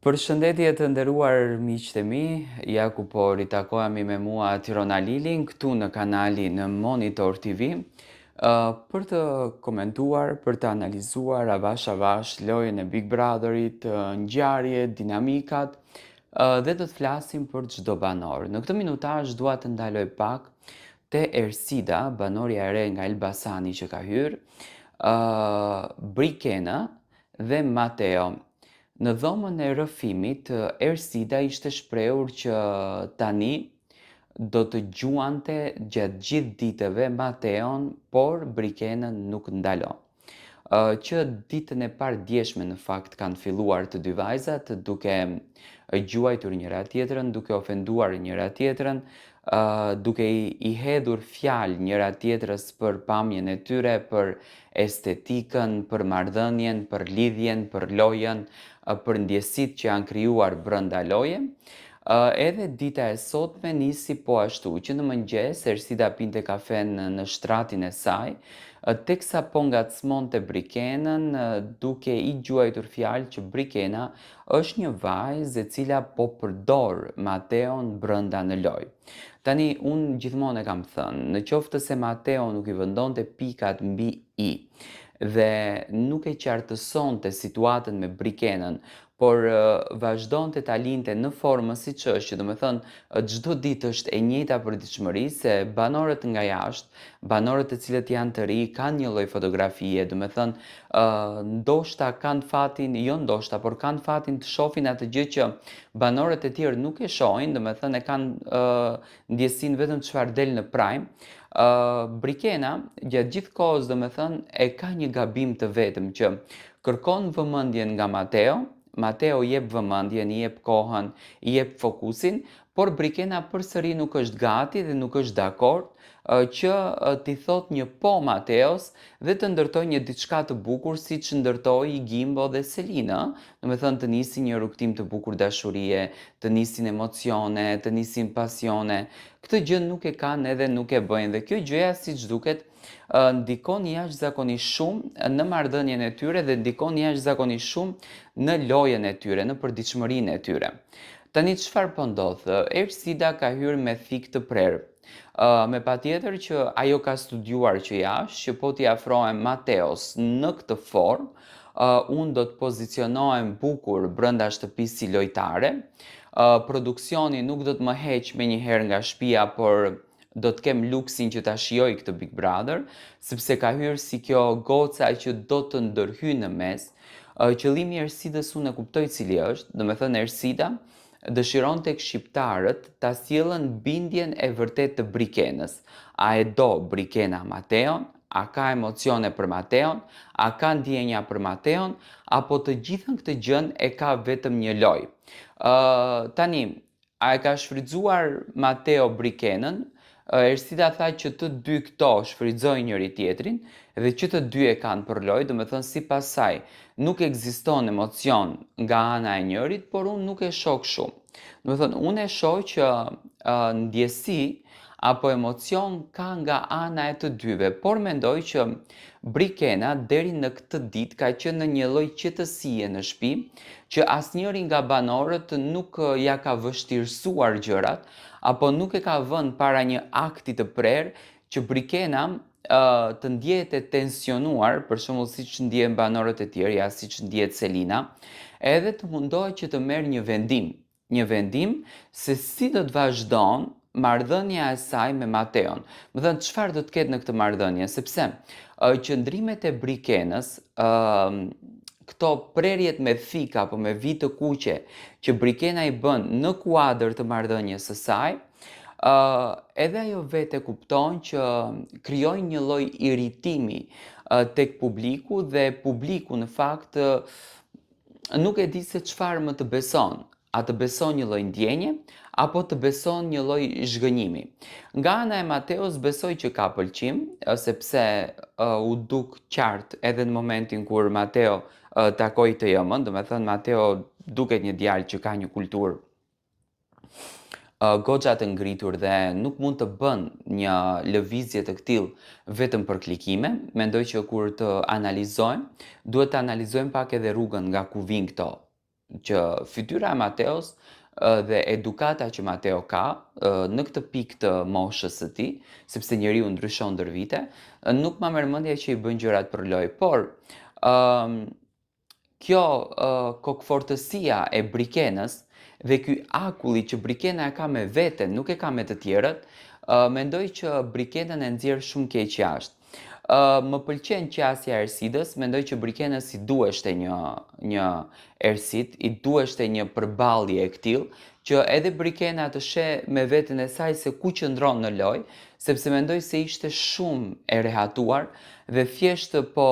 Përshëndetje të nderuar miqtë e mi, ja ku po ritakohemi me mua Tirona Lilin këtu në kanalin në Monitor TV për të komentuar, për të analizuar avash lojën e Big Brotherit, ngjarjet, dinamikat dhe do të flasim për çdo banor. Në këtë minutazh dua të ndaloj pak te Ersida, banorja e re nga Elbasani që ka hyrë, Brikena dhe Mateo. Në dhomën e rrëfimit, Ersida ishte shprehur që tani do të gjuante gjatë gjithë ditëve Mateon, por Brikenën nuk ndalon. Që ditën e parë djeshme në fakt kanë filluar të dy vajzat duke gjuajtur njëra tjetrën, duke ofenduar njëra tjetrën, duke i hedhur fjalë njëra tjetrës për pamjen e tyre, për estetikën, për marrëdhënien, për lidhjen, për lojën, për ndjesitë që janë krijuar brenda loje. Edhe dita e sotme nisi po ashtu që në mëngjes Ersida pinte kafen në shtratin e saj, teksa po ngacmonte Brikenën duke i gjuajtur fjalë që Brikena është një vajzë e cila po përdor Mateon brenda në lojë. Tani unë gjithmonë e kam thënë, në qoftë se Mateo nuk i vendonte pikat mbi i dhe nuk e qartësonte situatën me Brikenën, por vazhdonte ta linte në formën siç është, që domethënë çdo ditë është e njëjta përditshmëri, se banorët nga jashtë, banorët e cilët janë të ri, kanë një lloj fotografie, ndoshta kanë fatin, jo ndoshta, por kanë fatin të shohin atë gjë që banorët e tjerë nuk e shohin, domethënë e kanë ndjesinë vetëm çfarë del në prime. Brikena gjatë gjithë kohës domethënë e ka një gabim të vetëm që kërkon vëmendjen nga Mateo jep vëmendjen, i jep kohën, i jep fokusin, por Brikena përsëri nuk është gati dhe nuk është dakord që t'i thot një po Mateos dhe të ndërtoj një diçka të bukur siç ndërtoi Gimbo dhe Selina, domethënë të nisin një rrugtim të bukur dashurie, të nisin emocione, të nisin pasione. Këtë gjë nuk e kanë edhe nuk e bëjnë dhe kjo gjëja siç duket ndikon jashtëzakonisht shumë në marrëdhënien e tyre dhe ndikon jashtëzakonisht shumë në lojën e tyre, në përditshmërinë e tyre. Tani çfarë po ndodh? Ersida ka hyrë me thik të prerë. Me patjetër që ajo ka studiuar që jashtë, që po t'i afrohem Mateos në këtë formë, unë do të pozicionohem bukur brenda shtëpisë si lojtare. Produksioni nuk do të më heq menjëherë nga shtëpia, por do të kem luksin që ta shijoj këtë Big Brother, sepse ka hyrë si kjo goca që do të ndërhyjë në mes. Qëllimi i Ersidës unë e kuptoj cili është, domethënë Ersida dëshiron tek shqiptarët ta sjellën bindjen e vërtet të Brikenës. A e do Brikena Mateon? A ka emocione për Mateon? A ka ndjenja për Mateon? Apo të gjithën këtë gjën e ka vetëm një lojë? Tani, a e ka shfrytzuar Mateo Brikenën? Ersida tha që të dy këto shfrytëzojnë njëri tjetrin dhe që të dy e kanë për lojë, domethënë sipas saj nuk ekziston emocion nga ana e njërit, por unë nuk e shoh shumë. Domethënë unë e shoh që ndjesi apo emocion ka nga ana e të dyve, por mendoj që Brikena deri në këtë ditë ka qenë në një lloj qetësie në shtëpi, që asnjëri nga banorët nuk ja ka vështirësuar gjërat, apo nuk e ka vënë para një akti të prerë që Brikena të ndjehet e tensionuar, për shembull siç ndjehen banorët e tjerë, ja siç ndjehet Selina, edhe të mundohet që të merr një vendim se si do të vazhdon marrëdhënia e saj me Mateon. Do të thënë çfarë do të ketë në këtë marrëdhënie, sepse qëndrimet e Brikenës, këto prerjet me thik apo me vi të kuqe që Brikena i bën në kuadër të marrëdhënies së saj, edhe ajo vetë kupton që krijojnë një lloj irritimi tek publiku dhe publiku në fakt nuk e di se çfarë më të beson. A të beson një lloj ndjenje apo të beson një lloj zhgënjimi. Nga ana e Mateos besoj që ka pëlqim, sepse u duk qartë edhe në momentin kur Mateo takoi TJ-mën, domethënë Mateo duket një djalë që ka një kulturë goxha të ngritur dhe nuk mund të bën një lëvizje të këtillë vetëm për klikime. Mendoj që kur të analizojmë, duhet të analizojmë pak edhe rrugën nga ku vijnë këto që fytyra e Mateos dhe edukata që Mateo ka në këtë pikë të moshës së tij, sepse njeriu ndryshon ndër vite, nuk ma merr mendje që i bën gjërat për lojë, por ëm kjo kokëfortësia e Brikenës dhe ky akulli që Brikena e ka me veten, nuk e ka me të tjerët, mendoj që Brikenën e nxjerr shumë keq jashtë. Më pëlqen qasja e Ersidës, mendoj që Brikenës i duheshte një Ersid, i duheshte një përballje e këtill, që edhe Brikena të sheh me veten e saj se ku qëndron në lojë, sepse mendoj se ishte shumë e rehatuar dhe thjesht po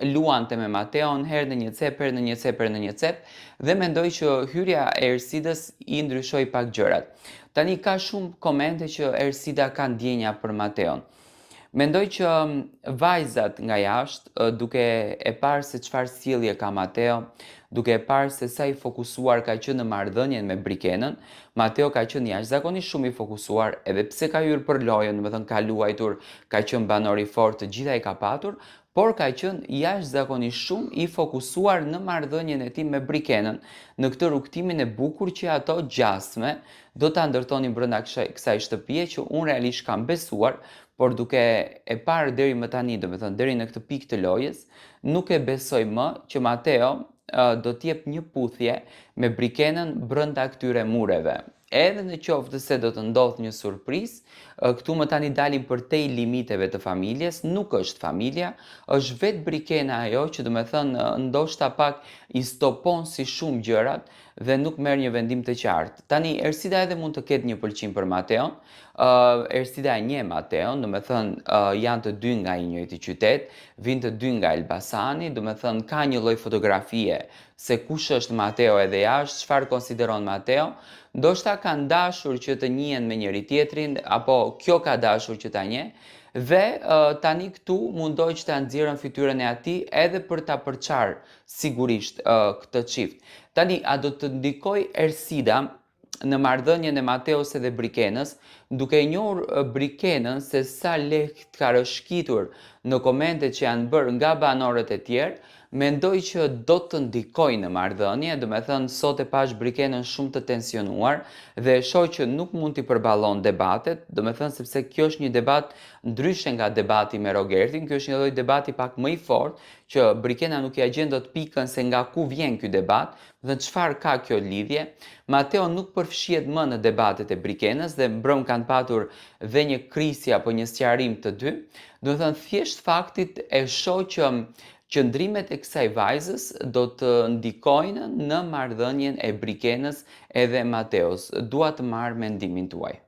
luante me Mateon herë në një cep, herë në një cep, herë në një cep, dhe mendoj që hyrja e Ersidës i ndryshoi pak gjërat. Tani ka shumë komente që Ersida ka ndjenja për Mateon. Mendoj që vajzat nga jashtë, duke e parë se çfarë sjellje ka Mateo, duke e parë se sa i fokusuar ka qenë në marrëdhënien me Brikenën, Mateo ka qenë jashtëzakonisht shumë i fokusuar, edhe pse ka hyrë për lojën, domethënë ka luajtur, ka qenë banor i fortë, të gjitha i ka patur, por ka qenë jashtëzakonisht shumë i fokusuar në marrëdhënien e tij me Brikenën, në këtë rrugtimin e bukur që ato gjasme do ta ndërtonin brenda kësaj shtëpie që unë realisht kam besuar, por duke e parë deri më tani, domethënë deri në këtë pikë të lojës, nuk e besoj më që Mateo do t'jep një puthje me Brikenën brenda këtyre mureve. Edhe në qoftë se do të ndodhë një surprizë, këtu më tani dalim përtej limiteve të familjes, nuk është familja, është vetë Brikena ajo që domethënë ndoshta pak i stopon si shumë gjërat dhe nuk merr një vendim të qartë. Tani Ersida edhe mund të ketë një pëlqim për Mateon, Ersida e njeh Mateon, domethënë janë të dy nga i njëjti qytet, vinë të dy nga Elbasani, domethënë ka një lloj fotografie se kush është Mateo edhe jashtë, çfarë konsideron Mateo. Ndoshta kanë dashur që të njihen me njëri tjetrin, apo kjo ka dashur që ta njeh, dhe tani këtu mundoj që ta nxjerrën fytyrën e atij edhe për ta përçarë sigurisht këtë çift. Tani, a do të ndikoj Ersida në marrëdhënien e Mateos dhe Brikenës, duke e njohur Brikenën se sa lehtë ka rëshqitur në komentet që janë bërë nga banorët e tjerë, mendoj që do të ndikojë në marrëdhënie, domethënë sot e pash Brikenën shumë të tensionuar dhe e shoh që nuk mund t'i përballon debatet, domethënë sepse kjo është një debat ndryshe nga debati me Rogertin, kjo është një lloj debati pak më i fortë që Brikena nuk ja gjen dot pikën se nga ku vjen ky debat, dhe çfarë ka kjo lidhje. Mateo nuk përfshihet më në debatet e Brikenës dhe mbrëm kanë patur dhe një krisje apo një sqarim të dy. Do të thënë thjesht faktit e shoh që qëndrimet e kësaj vajzës do të ndikojnë në marrëdhënien e Brikenës edhe Mateos. Dua të marr mendimin tuaj.